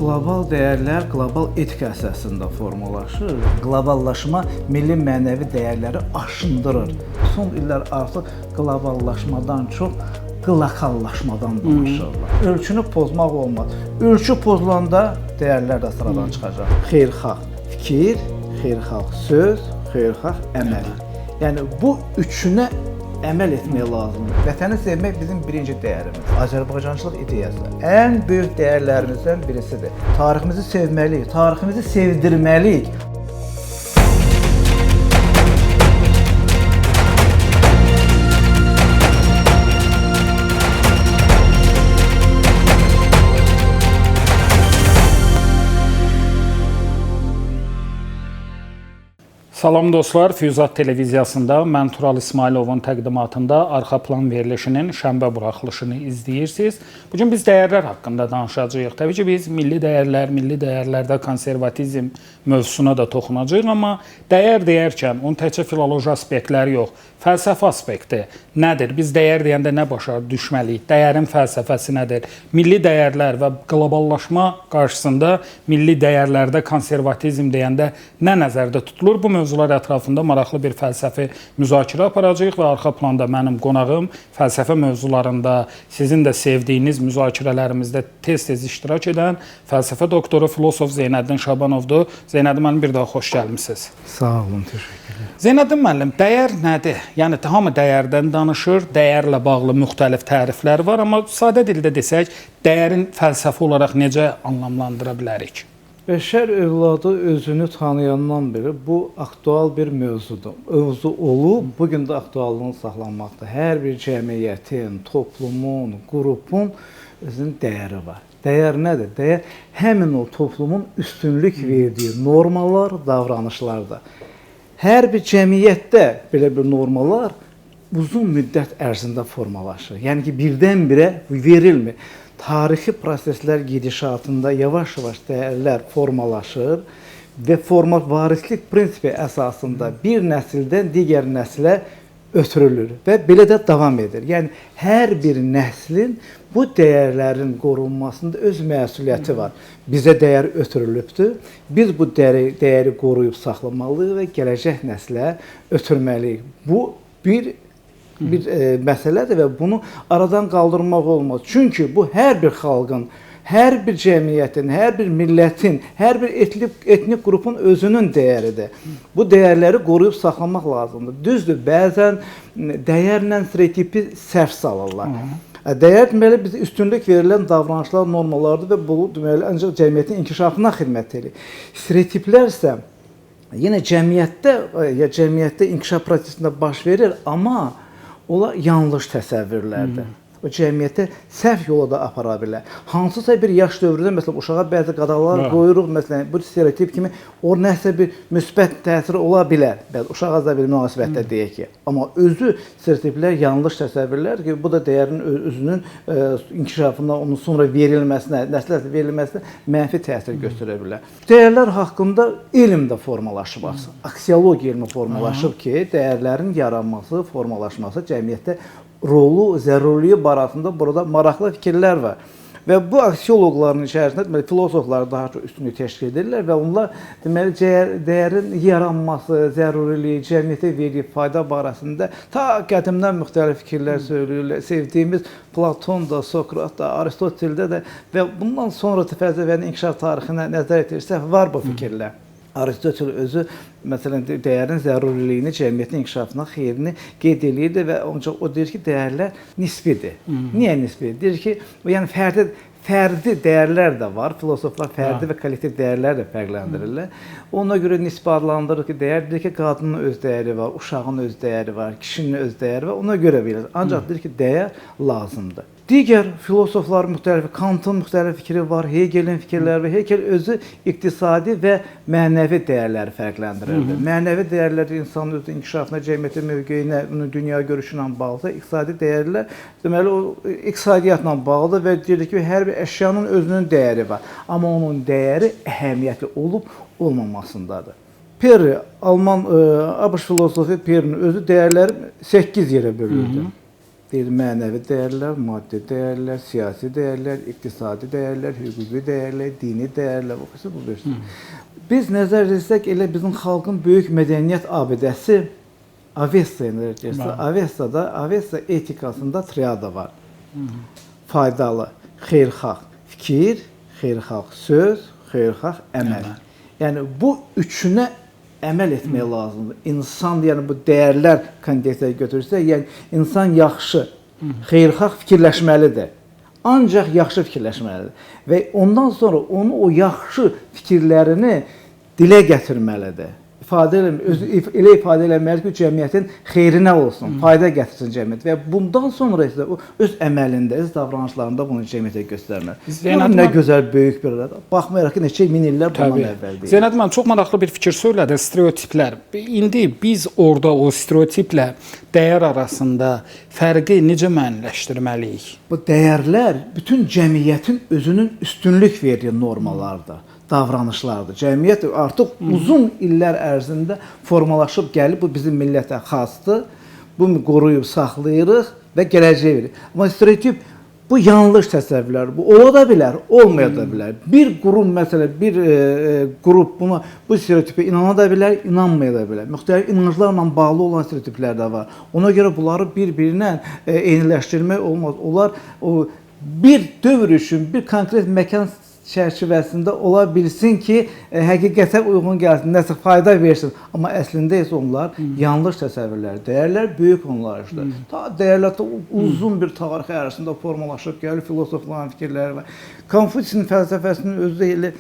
Qlobal dəyərlər qlobal etika əsasında formalaşır. Qloballaşma milli mənəvi dəyərləri aşındırır. Son illər artıq qloballaşmadan çox qlokallaşmadan danışırlar. Ölçünü pozmaq olmaz. Ölçü pozulanda dəyərlər də sıradan çıxacaq. Xeyirxah fikir, xeyirxah söz, xeyirxah əməl. Yəni bu üçünə əməl etmək lazımdır. Vətəni sevmək bizim birinci dəyərimiz. Azərbaycançılıq ideyası ən böyük dəyərlərimizdən birisidir. Tariximizi sevməliyik, tariximizi sevdirməliyik. Salam dostlar, Füyuzat televiziyasında mən Tural İsmailovun təqdimatında arxa plan verilişinin şənbə buraxılışını izləyirsiniz. Bugün biz dəyərlər haqqında danışacağıq. Təbii ki, biz milli dəyərlərdə konservatizm mövzusuna da toxunacağıq, amma dəyər deyərkən onun təkcə filoloji aspektləri yox, fəlsəfi aspekti nədir? Biz dəyər deyəndə nə başa düşməliyik? Dəyərin fəlsəfəsi nədir? Milli dəyərlər və qloballaşma qarşısında milli dəyərlərdə konservatizm deyəndə nə nəzərdə tutulur? Bu mövzular ətrafında maraqlı bir fəlsəfi müzakirə aparacağıq və arxa planda mənim qonağım fəlsəfə mövzularında sizin də sevdiyiniz müzakirələrimizdə tez-tez iştirak edən fəlsəfə doktoru, filosof Zeynəddin Şabanovdur. Zeynəddin müəllim, bir daha xoş gəlmisiniz. Sağ olun, təşəkkür edirəm. Zeynəddin müəllim, dəyər nədir? Yəni hamı dəyərdən danışır, dəyərlə bağlı müxtəlif təriflər var, amma sadə dildə desək, dəyərin fəlsəfi olaraq necə anlamlandıra bilərik? Bəşər övladı özünü tanıyandan beri bu aktual bir mövzudur. Mövzu olub, bugün də aktuallığını saxlanmaqda. Hər bir cəmiyyətin, toplumun, qrupun özünün dəyəri var. Dəyər nədir? Dəyər həmin o toplumun üstünlük verdiyi normalar, davranışlardır. Hər bir cəmiyyətdə belə bir normalar uzun müddət ərzində formalaşır. Yəni ki, birdən-birə verilmir. Tarixi proseslər gedişatında yavaş-yavaş dəyərlər formalaşır və varislik prinsipi əsasında bir nəsildən digər nəslə ötürülür və belə də davam edir. Yəni, hər bir nəslin bu dəyərlərin qorunmasında öz məsuliyyəti var. Bizə dəyər ötürülübdür. Biz bu dəyəri qoruyub saxlamalıyıq və gələcək nəslə ötürməliyik. Bu bir məsələdir və bunu aradan qaldırmaq olmaz. Çünki bu hər bir xalqın, hər bir cəmiyyətin, hər bir millətin, hər bir etnik qrupun özünün dəyəridir. Bu dəyərləri qoruyub saxlamaq lazımdır. Düzdür, bəzən dəyərlə stereotipi səhv salırlar. Dəyər deməli bizə üstünlük verilən davranışlar, normalardır və bu deməli ancaq cəmiyyətin inkişafına xidmət edir. Stereotiplər isə yenə cəmiyyətdə inkişaf prosesində baş verir, amma onlar yanlış təsəvvürlərdir. O cəmiyyətə səhv yola da apara bilər. Hansısa bir yaş dövründə, məsələn, uşağa bəzi qadağalar qoyuruq, məsələn, bu stereotip kimi o nəsə bir müsbət təsiri ola bilər. Uşaq da bir münasibətdə deyək ki. Amma özü stereotiplər yanlış təsəvvürlər ki, bu da dəyərin özünün inkişafına, onun sonra verilməsinə, nəslə verilməsinə mənfi təsir göstərə bilər. Dəyərlər haqqında elm də formalaşıb. Aksiologiya elmi formalaşıb ki, dəyərlərin yaranması, formalaşması cəmiyyətdə rolu, zəruriliyi barəsində burada maraqlı fikirlər var. Və bu aksioloqların içərisində filosoflar daha çox üstünlük təşkil edirlər və onlar deməli dəyərin yaranması, zəruriliyi, cəmiyyətə verdiyi fayda barəsində ta qədimdən müxtəlif fikirlər söyləyirlər. Sevdiyimiz Platon da, Sokrat da, Aristoteldə də və bundan sonra fəlsəfənin inkişaf tarixinə nəzər etirsək var bu fikirlər. Aristotel özü, məsələn, dəyərin zəruriliyini, cəmiyyətin inkişafına xeyrini qeyd edirdi və ancaq o deyir ki, dəyərlər nisbidir. Niyə nisbidir? Deyir ki, yəni fərdi dəyərlər də var. Filosoflar fərdi və kollektiv dəyərlər də fərqləndirirlər. Ona görə nisbə adlandırır ki, dəyər deyir ki, qadının öz dəyəri var, uşağın öz dəyəri var, kişinin öz dəyəri var. Ona görə bilir. Ancaq deyir ki, dəyər lazımdır. Digər filosoflar müxtəlif, Kantın müxtəlif fikri var, Hegelin fikirləri və Hegel özü iqtisadi və mənəvi dəyərləri fərqləndirirdi. Mənəvi dəyərlər insanın öz inkişafına, cəmiyyətin mövqeyinə, dünya görüşünə bağlıdır. İqtisadi dəyərlər deməli o iqtisadiyyatla bağlıdır və deyir ki, hər bir əşyanın özünün dəyəri var. Amma onun dəyəri əhəmiyyətli olub olmamasındadır. Perry, Alman ABŞ filosofu Perry'nin özü dəyərləri 8 yerə bölürdü. Deyir mənəvi dəyərlər, maddi dəyərlər, siyasi dəyərlər, iqtisadi dəyərlər, hüquqi dəyərlər, dini dəyərlər, bu versin. Biz nəzər etsək elə bizim xalqın böyük mədəniyyət abidəsi Avesta enerjisi. Avesta etikasında triada var. Faydalı, xeyirxah fikir, xeyirxah söz, xeyirxah əməl. Yəni bu üçünə əməl etmək lazımdır. İnsan, yəni bu dəyərlər kontekstə götürürsə, yəni insan yaxşı, xeyirxah fikirləşməlidir. Ancaq yaxşı fikirləşməlidir. Və ondan sonra onu o yaxşı fikirlərini dilə gətirməlidir. Elə ifadə eləməlidir ki, cəmiyyətin xeyrinə olsun, fayda gətirsin cəmiyyət və bundan sonra isə o öz əməlində, öz davranışlarında bunu cəmiyyətə göstərməli. Bu nə gözəl, böyük bir rədə. Baxmayaraq ki, neçə min illər bundan əvvəl deyil. Zeynəb müəllim çox maraqlı bir fikir söylədi, stereotiplər. İndi biz orada o stereotiplə dəyər arasında fərqi necə müəyyənləşdirməliyik? Bu dəyərlər bütün cəmiyyətin özünün üstünlük verdiyi normalardır. Davranışlardır. Cəmiyyət artıq uzun illər ərzində formalaşıb gəlib, bu bizim millətə xasdır. Bunu qoruyub saxlayırıq və gələcəyə veririk. Amma stereotip bu yanlış təsəvvürlər. Bu ola da bilər, olmaya da bilər. Bir qurum, məsələn, bir qrup buna bu stereotipə inana da bilər, inanmaya da bilər. Müxtəlif inanclarla bağlı olan stereotiplər də var. Ona görə bunları bir-birinə eyniləşdirmək olmaz. Onlar bir dövr üçün bir konkret məkan çərçivəsində ola bilsin ki, həqiqətə uyğun gəlsin, nəsə fayda versin. Amma əslində isə onlar yanlış təsəvvürlər, dəyərlər böyük onlardır. Ta dəyərlər uzun bir tarix ərzində formalaşıb gəlir, filosofların fikirləri var. Konfutsiyin fəlsəfəsinin özü elə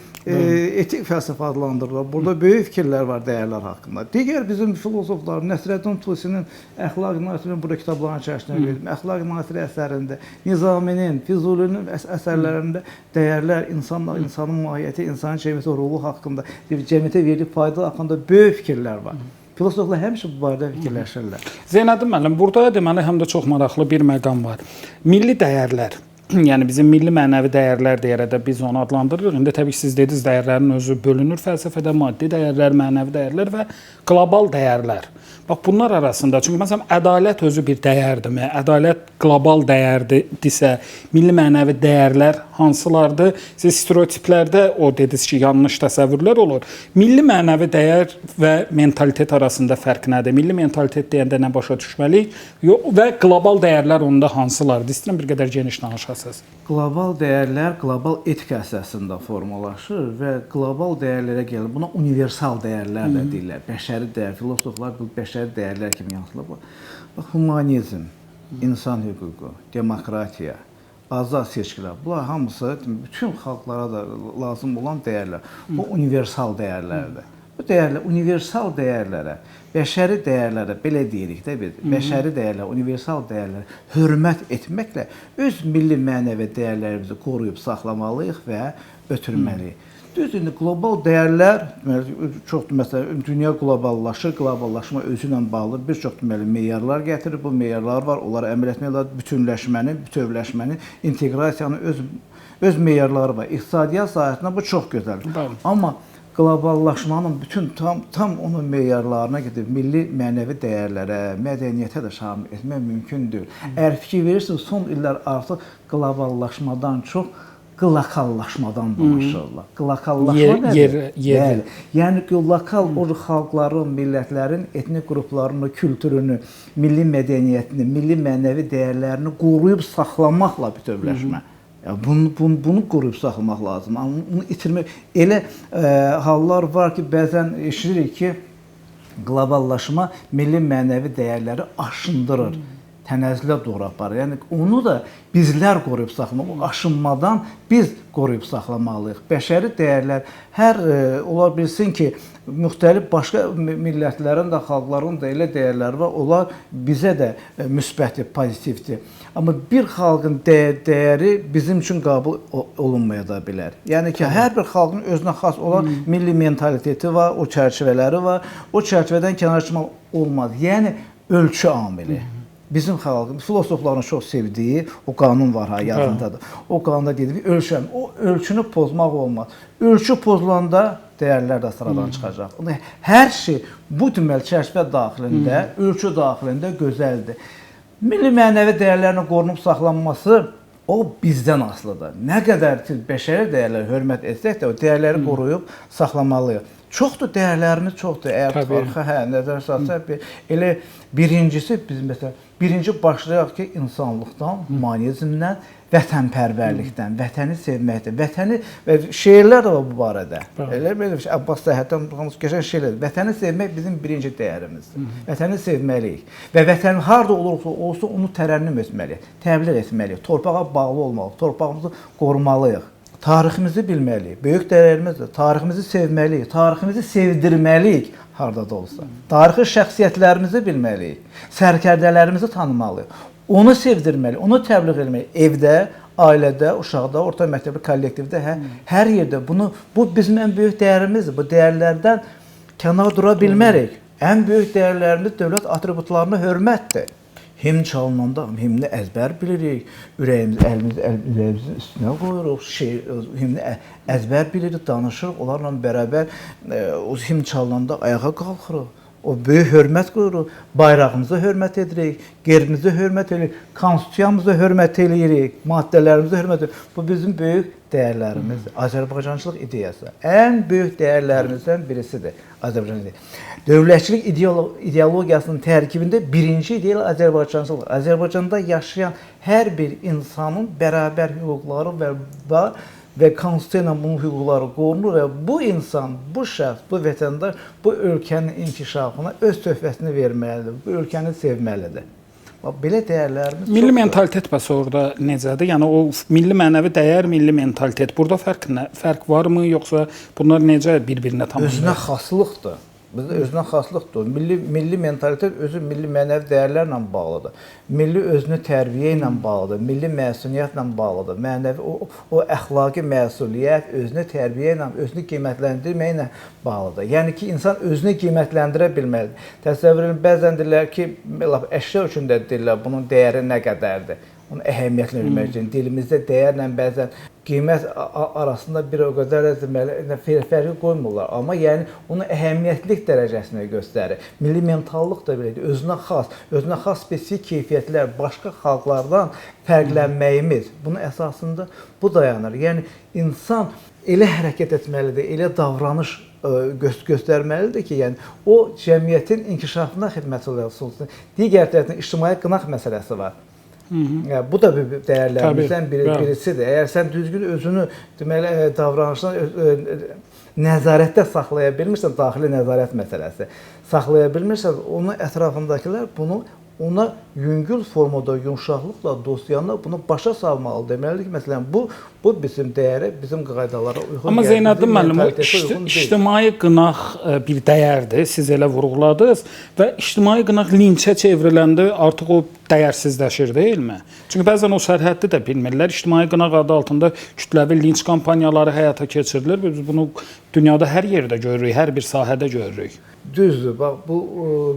etik fəlsəfə adlandırılır. Burada böyük fikirlər var dəyərlər haqqında. Digər bizim filosoflar, Nəsrəddin Tusinin Əxlaq-ı Nasirinin burada kitablarının içərisində verilmiş. Əxlaq-ı Nasir əsərində, Nizaminin, Füzulinin əsərlərində dəyərlər, insanın mahiyyəti, insanın cəmiyyətə rolu haqqında, cəmiyyətə verdiyi fayda haqqında böyük fikirlər var. Filosoflar həmişə bu barədə fikirləşirlər. Zeynəb müəllim, burada deməli həm də çox maraqlı bir məqam var. Milli dəyərlər, yəni bizim milli mənəvi dəyərlər deyərək də biz onu adlandırırıq. İndi təbii ki, siz dediniz, dəyərlərin özü bölünür fəlsəfədə, maddi dəyərlər, mənəvi dəyərlər və qlobal dəyərlər. Bax bunlar arasında, çünki məsələn ədalət özü bir dəyərdirmi? Ədalət qlobal dəyərdirsə, milli mənəvi dəyərlər hansılardır? Siz stereotiplərdə o dediniz ki, yanlış təsəvvürlər olur. Milli mənəvi dəyər və mentalitet arasında fərq nədir? Milli mentalitet deyəndə nə başa düşməliyik? Və qlobal dəyərlər onda hansılardır? İstəyirəm bir qədər geniş danışasınız. Qlobal dəyərlər qlobal etika əsasında formalaşır və qlobal dəyərlərə gəlir. Buna universal dəyərlər də deyirlər. Bəşəri dəyər, filosoflar bu bəşəri dəyərlər kimi yansıtılır. Bax, humanizm, insan hüququ, demokratiya, azad seçkilər, bunlar hamısı bütün xalqlara da lazım olan dəyərlər. Bu universal dəyərlərdir. Bu dəyərlər, universal dəyərlərə, bəşəri dəyərlərə, belə deyirik də biz, bəşəri dəyərlər, universal dəyərlərə hörmət etməklə öz milli mənəvi dəyərlərimizi qoruyub saxlamalıyıq və ötürməliyik. Düzdür, indi qlobal dəyərlər, çoxdur, məsələn, dünya qloballaşır, qloballaşma özü ilə bağlı bir çox deməli meyarlar gətirir, bu meyarlar var, onları əməl etmək lazım, bütünləşmənin, bütövləşmənin, inteqrasiyanın öz meyarları var. İqtisadiyyat sahəsində bu çox gözəldir. Amma qloballaşmanın bütün tam onun meyarlarına gedib milli mənəvi dəyərlərə, mədəniyyətə də şamil etmək mümkün deyil. Əgər fikir verirsiniz, son illər artıq qloballaşmadan çox qlokallaşmadan danışırlar. Qlokallaşma nədir? Yəni ki, lokal xalqların, millətlərin, etnik qruplarını, kültürünü, milli mədəniyyətini, milli mənəvi dəyərlərini qoruyub saxlamaqla bütövləşmə. Bunu qoruyub saxlamaq lazım. Amma bunu itirmək, elə hallar var ki, bəzən eşidirik ki, qloballaşma milli mənəvi dəyərləri aşındırır, tənəzzülə doğru aparır. Yəni onu da bizlər qoruyub saxlamalıyıq. O aşınmadan biz qoruyub saxlamalıyıq. Bəşəri dəyərlər hər ola bilsin ki, müxtəlif başqa millətlərin də, xalqların da elə dəyərləri var. Onlar bizə də müsbətdir, pozitivdir. Amma bir xalqın dəyəri bizim üçün qəbul olunmaya da bilər. Yəni ki, hər bir xalqın özünə xas olan milli mentaliteti var, o çərçivələri var. O çərçivədən kənar çıxmaq olmaz. Yəni ölçü amili. Bizim xalqımız, filosofların çox sevdiyi o qanun var ha, yazındadır. O qanunda dedik, ölçəm. O ölçünü pozmaq olmaz. Ölçü pozulanda dəyərlər də sıradan çıxacaq. Hər şey bu deməli çərçivə daxilində, ölçü daxilində gözəldir. Milli mənəvi dəyərlərin qorunub saxlanması o bizdən asılıdır. Nə qədər ki bəşəri dəyərlərə hörmət etsək də o dəyərləri qoruyub saxlamalıyıq. Çoxdur dəyərlərimiz çoxdur. Əgər tarixə nəzər salsaq, elə birincisi biz məsələn birinci başlayaq ki insanlıqdan, humanizmdən, vətənpərvərlikdən, vətəni sevməkdən, vətəni və şeirlər də var bu barədə. Elə belə bir şey, Abbas Səhhətdən qəşəng şeirlər. Vətəni sevmək bizim birinci dəyərimizdir. Vətəni sevməliyik və vətən harda olursa olsun onu tərənnüm etməliyik, təbliğ etməliyik, torpağa bağlı olmalıyıq, torpağımızı qorumalıyıq. Tariximizi bilməliyik, böyük dəyərlərimizdir. Tariximizi sevməliyik, tariximizi sevdirməliyik harda da olsa. Tarixi şəxsiyyətlərimizi bilməliyik, sərkərdələrimizi tanımalıyıq. Onu sevdirməli, onu təbliğ etməli. Evdə, ailədə, uşaqda, orta məktəbli kollektivdə, hər yerdə bu bizim ən böyük dəyərimizdir. Bu dəyərlərdən kənar dura bilmərik. Ən böyük dəyərlərimiz dövlət atributlarına hörmətdir. Himn çalınanda himni əzbər bilirik, ürəyimizin üstünə qoyuruq, himni əzbər bilirik, danışırıq, onlarla bərabər o himn çalınanda ayağa qalxırıq. O böyük hörmət qoyuruq, bayrağımıza hörmət edirik, gerbimizə hörmət edirik, konstitusiyamıza hörmət edirik, maddələrimizə hörmət edirik. Bu bizim böyük dəyərlərimizdir. Azərbaycançılıq ideyası ən böyük dəyərlərimizdən birisidir. Azərbaycançılıq. Dövlətçilik ideologiyasının tərkibində birinci ideya Azərbaycançılıq. Azərbaycanda yaşayan hər bir insanın bərabər hüquqları var və konstitusiya ilə bunun hüquqları qorunur və bu insan, bu şəxs, bu vətəndaş bu ölkənin inkişafına öz töhfəsini verməlidir, bu ölkəni sevməlidir. Belə dəyərlərimiz çoxdur. Milli mentalitet bəs orada necədir? Yəni o milli mənəvi dəyər, milli mentalitet. Burada fərq varmı, yoxsa bunlar necə bir-birinə tamamlayır? Özünə xaslıqdır. Bizdə özünə xaslıqdır. Milli mentalitet özü milli mənəvi dəyərlərlə bağlıdır. Milli özünü tərbiyə ilə bağlıdır, milli məsuliyyətlə bağlıdır. Mənəvi o əxlaqi məsuliyyət özünü tərbiyə ilə, özünü qiymətləndirməklə bağlıdır. Yəni ki, insan özünü qiymətləndirə bilməlidir. Təsəvvür edin, bəzən deyirlər ki, əşya üçün də deyirlər, bunun dəyəri nə qədərdir? Onun əhəmiyyətini bilmək üçün dilimizdə dəyərlə bəzən qiymət arasında bir o qədər fərqi qoymurlar. Amma yəni onun əhəmiyyətlilik dərəcəsini göstərir. Milli mentallıq da belədir. Özünə xas spesifik keyfiyyətlər, başqa xalqlardan fərqlənməyimiz bunun əsasında bu dayanır. Yəni insan elə hərəkət etməlidir, elə davranış göstərməlidir ki, yəni o cəmiyyətin inkişafına xidmət olsun. Digər tərəfdən ictimai qınaq məsələsi var. Bu da bir dəyərlərimizdən birisidir. Əgər sən düzgün özünü deməli davranışına nəzarətdə saxlaya bilmirsən, daxili nəzarət məsələsi saxlaya bilmirsən, onun ətrafındakılar ona yüngül formada, yumşaqlıqla, dostyanla bunu başa salmalı. Deməlidir ki, məsələn, bu bizim dəyərə, bizim qaydalara uyğun. Amma Zeynəddin müəllim, ictimai qınaq bir dəyərdir, siz elə vurğuladınız və ictimai qınaq linçə çevriləndə artıq o dəyərsizləşir, deyilmi? Çünki bəzən o sərhəddi də bilmirlər. İctimai qınaq adı altında kütləvi linç kampaniyaları həyata keçirilir. Biz bunu dünyada hər yerdə görürük, hər bir sahədə görürük. Düzdür, bax bu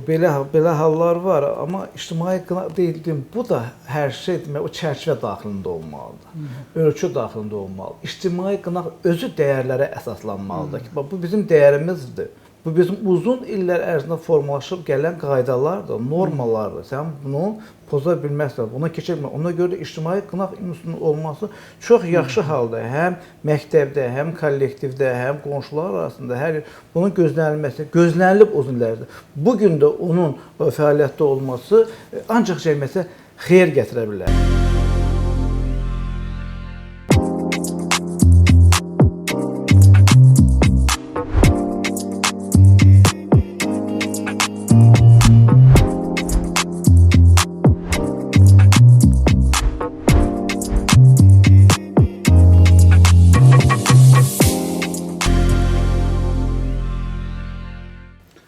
belə hallar var, amma ictimai qınaq deyildim, bu da hər şey demək o çərçivə daxilində olmalıdır. Ölçü daxilində olmalıdır. İctimai qınaq özü dəyərlərə əsaslanmalıdır ki, bax bu bizim dəyərimizdir. Bu bizim uzun illər ərzində formalaşıb gələn qaydalardır, normalardır. Sən bunu poza bilməzsən, buna keçə bilməzsən. Ona görə də ictimai qınaq institusunun olması çox yaxşı haldır. Həm məktəbdə, həm kollektivdə, həm qonşular arasında bunun gözlənilməsi, gözlənilib uzun illərdir. Bugün də onun fəaliyyətdə olması ancaq cəmiyyətə xeyir gətirə bilər.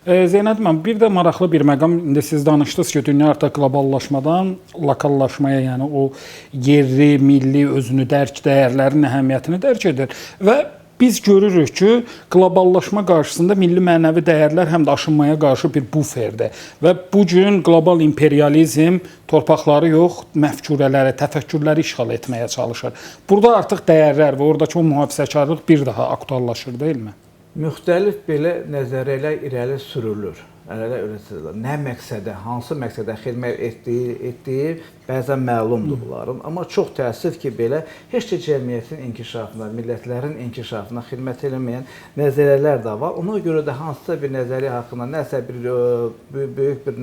Zeynəddin müəllim, bir də maraqlı bir məqam, indi siz danışdınız ki, dünya artıq qloballaşmadan lokallaşmaya, yəni o yerli, milli özünü dərk, dəyərlərin əhəmiyyətini dərk edir və biz görürük ki, qloballaşma qarşısında milli mənəvi dəyərlər həm də aşınmaya qarşı bir buferdir və bu gün qlobal imperializm torpaqları yox, məfkurələri, təfəkkürləri işğal etməyə çalışır. Burada artıq dəyərlər və oradakı o mühafizəkarlıq bir daha aktuallaşır, deyilmi? Müxtəlif belə nəzəriyyələr irəli sürülür. nə məqsədə, hansı məqsədə xidmət etdiyi bəzən məlumdur bunların. Amma çox təəssüf ki, belə heç də cəmiyyətin inkişafına, millətlərin inkişafına xidmət eləməyən nəzəriyyələr də var. Ona görə də hansısa bir nəzəriyyə haqqında nəsə bir böyük bir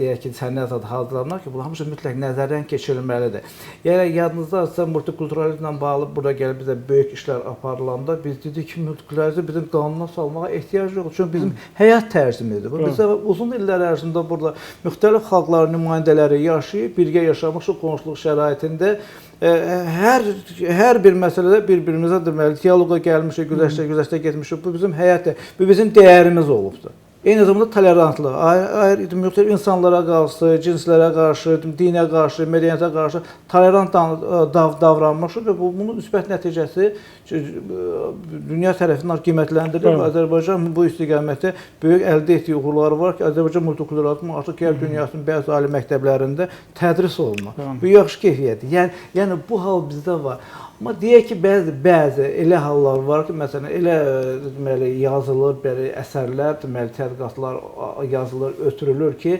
deyək ki, sənəd adı hazırlanır ki, bunlar hamısı mütləq nəzərdən keçirilməlidir. Yəni yadınızdadsa multikulturalizmlə bağlı burada gəlib bizə böyük işlər aparılanda biz dedik ki, multikulturalizm bizim qanuna salmağa ehtiyac yoxdur. Çünki bizim həyat tərzimizdir. Bizə uzun illər ərzində burada müxtəlif xalqların nümayəndələri yaşayıb, birgə yaşamış o qonşuluq şəraitində hər bir məsələdə bir-birimizə deməli dialoqa gəlmişik, güzəştə getmişik. Bu bizim həyat, bu bizim dəyərimiz olubdur. Eyni zamanda tolerantlıq, müxtəlif insanlara qarşı, cinslərə qarşı, dinə qarşı, mədəniyyətə qarşı tolerant davranmışıq və bunun müsbət nəticəsi dünya tərəfindən qiymətləndirilir və Azərbaycan bu istiqamətdə böyük əldə etdiyi uğurları var ki, Azərbaycan multikulturalizmi artıq Qərb dünyasının bəzi ali məktəblərində tədris olunur. Bu yaxşı keyfiyyətdir. Yəni bu hal bizdə var. Amma deyək ki, bəzi elə hallar var ki, məsələn, elə deməli yazılır, belə əsərlər, deməli tədqiqatlar yazılır, ötürülür ki,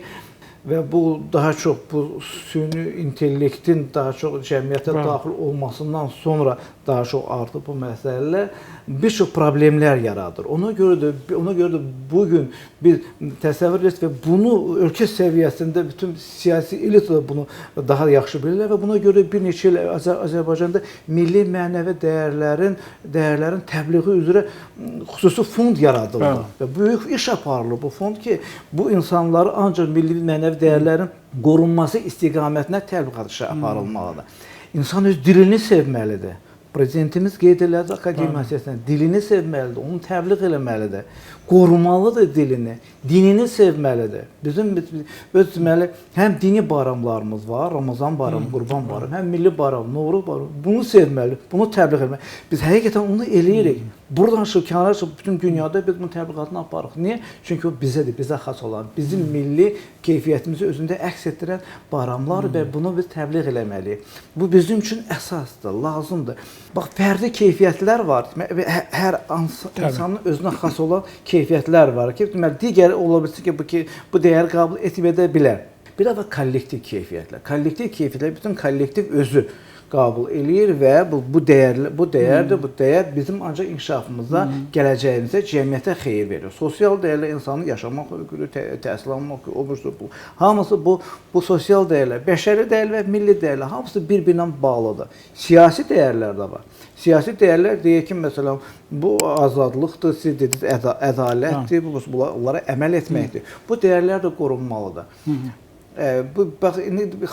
və bu daha çox bu süni intellektin daha çox cəmiyyətə daxil olmasından sonra daha çox artıb bu məsələlər bir çox problemlər yaradır. Ona görə də bu gün biz təsəvvür edirik və bunu ölkə səviyyəsində bütün siyasi elita bunu daha yaxşı bilirlər və buna görə bir neçə il Azərbaycanda milli mənəvi dəyərlərin təbliği üzrə xüsusi fond yaradıldı və böyük iş aparılır bu fond ki, bu insanları ancaq milli mənəvi dəyərlərin qorunması istiqamətinə təbliğat işi aparılmalıdır. İnsan öz dilini sevməlidir. Prezidentimiz qeyd elədi akademiya siyasətində, dilini sevməlidir, onu təbliğ eləməlidir, qorumalıdır dilini, dinini sevməlidir. Bizim öz deməli həm dini bayramlarımız var, Ramazan bayramı, Qurban bayramı, həm milli bayram, Novruz bayramı. Bunu sevməli, bunu təbliğ etməli. Biz həqiqətən onu eləyirik. Buradan çıxıb kənara çıxıb bütün dünyada biz bunun təbliğatını aparırıq. Niyə? Çünki o bizədir, bizə xas olan, bizim milli keyfiyyətimizi özündə əks etdirən bayramlar və bunu biz təbliğ eləməliyik. Bu bizim üçün əsasdır, lazımdır. Bax, fərdi keyfiyyətlər var. Hər insanın özünə xas olan keyfiyyətlər var ki, deməli digəri ola bilsin ki, bu dəyəri qəbul edə bilər. Bir də kollektiv keyfiyyətlər. Kollektiv keyfiyyətlər bütün kollektiv özü qəbul eləyir və bu dəyər bizim ancaq inkişafımıza, gələcəyimizə, cəmiyyətə xeyir verir. Sosial dəyərlər insanın yaşamaq hüququ, təhsil almaq hüququ, bu hamısı bu sosial dəyərlər, bəşəri dəyərlər və milli dəyərlər hamısı bir-birinə bağlıdır. Siyasi dəyərlər də var. Siyasi dəyərlər deyək ki, məsələn, bu azadlıqdır, siz dediniz, ədalətdir, bunlara əməl etməkdir. Bu dəyərlər də qorunmalıdır. Bax,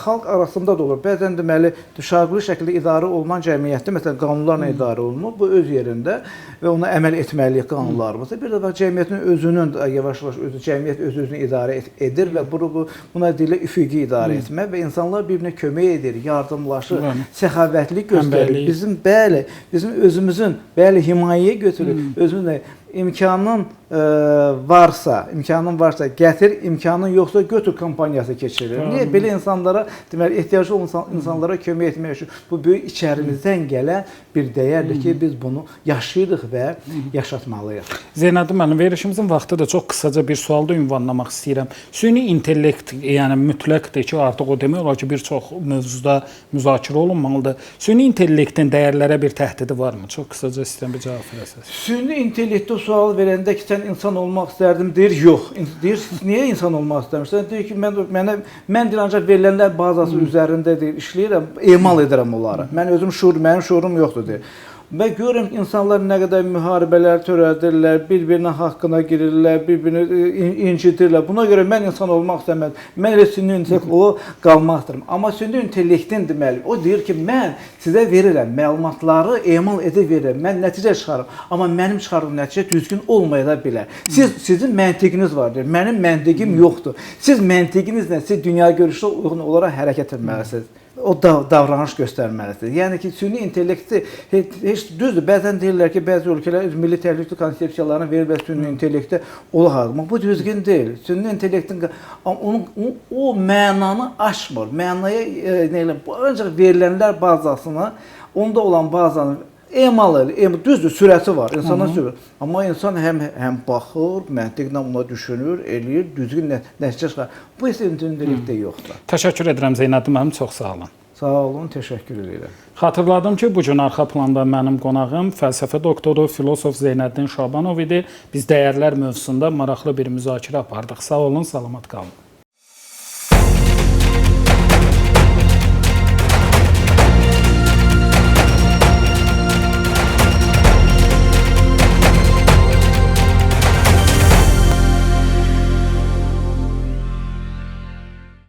xalq arasında da olur. Bəzən deməli, şartlı şəkildə idarə olunan cəmiyyətdə, məsələn, qanunlarla idarə olunur, bu öz yerində və ona əməl etməliyik qanunlarımızda. Bir də cəmiyyətin özünün, yavaş-yavaş cəmiyyət öz-özünü idarə edir və buna deyilə üfüqi idarə etmək və insanlar bir-birinə kömək edir, yardımlaşır, səxavətlik göstərir. Bizim özümüzün, himayəyə götürür, özümüzün imkanın varsa gətir, imkanın yoxsa götür kampaniyası keçirir. Niyə? Belə insanlara, deməli, ehtiyaclı olan insanlara kömək etmək üçün bu böyük içərimizdən gələn bir dəyərdir ki, biz bunu yaşayırıq və yaşatmalıyıq. Zeynəddin müəllim, verilişimizin vaxtıdır. Çox qısaca bir sualda ünvanlamaq istəyirəm. Süni intellekt, yəni mütləqdir ki, artıq o demək olar ki, bir çox mövzuda müzakirə olunmalıdır. Süni intellektin dəyərlərə bir təhdidi varmı? Çox qısaca istəyirəm bir cavab verəsiniz. Süni intellektə sual verəndə ki, sən insan olmaq istərdim, deyir, yox. Deyir, niyə insan olmaq istəmirsən? Deyir ki, mən ancaq verilənlər bazası üzərində işləyirəm, emal edirəm onları. Mənim şuurum yoxdur, deyir. Və görürəm ki, insanlar nə qədər müharibələr törədirlər, bir-birinin haqqına girirlər, bir-birini incidirlər. Buna görə mən insan olmaq istəmədim. Mən elə süni intellekt qalmaq istəyirəm. Amma süni intellektin deməli, o deyir ki, mən sizə verirəm, məlumatları emal edib verirəm, mən nəticə çıxarım. Amma mənim çıxardığım nəticə düzgün olmaya da bilər. Sizin məntiqiniz var, deyir. Mənim məntiqim yoxdur. Siz məntiqinizlə, siz dünya görüşünə uyğun olaraq hərəkət etməlisiniz. O davranış göstərməlidir. Yəni ki, süni intellekti heç düzdür. Bəzən deyirlər ki, bəzi ölkələr milli təhlükəsizlik konsepsiyalarını verir və süni intellektə ola harcamır. Bu düzgün deyil. Süni intellektin o mənanı aşmır. Mənaya ancaq verilənlər bazasını, onda olan bazanı emal elə, düzdür, sürəti var, insanın sürəti. Amma insan həm baxır, məntiqlə buna düşünür, eləyir, düzgün nəticə çıxarır. Bu isə ümumilikdə yoxdur. Təşəkkür edirəm Zeynəddin müəllim, çox sağ olun. Sağ olun, təşəkkür edirəm. Xatırladım ki, bu gün arxa planda mənim qonağım fəlsəfə doktoru, filosof Zeynəddin Şabanov idi. Biz dəyərlər mövzusunda maraqlı bir müzakirə apardıq. Sağ olun, salamat qalın.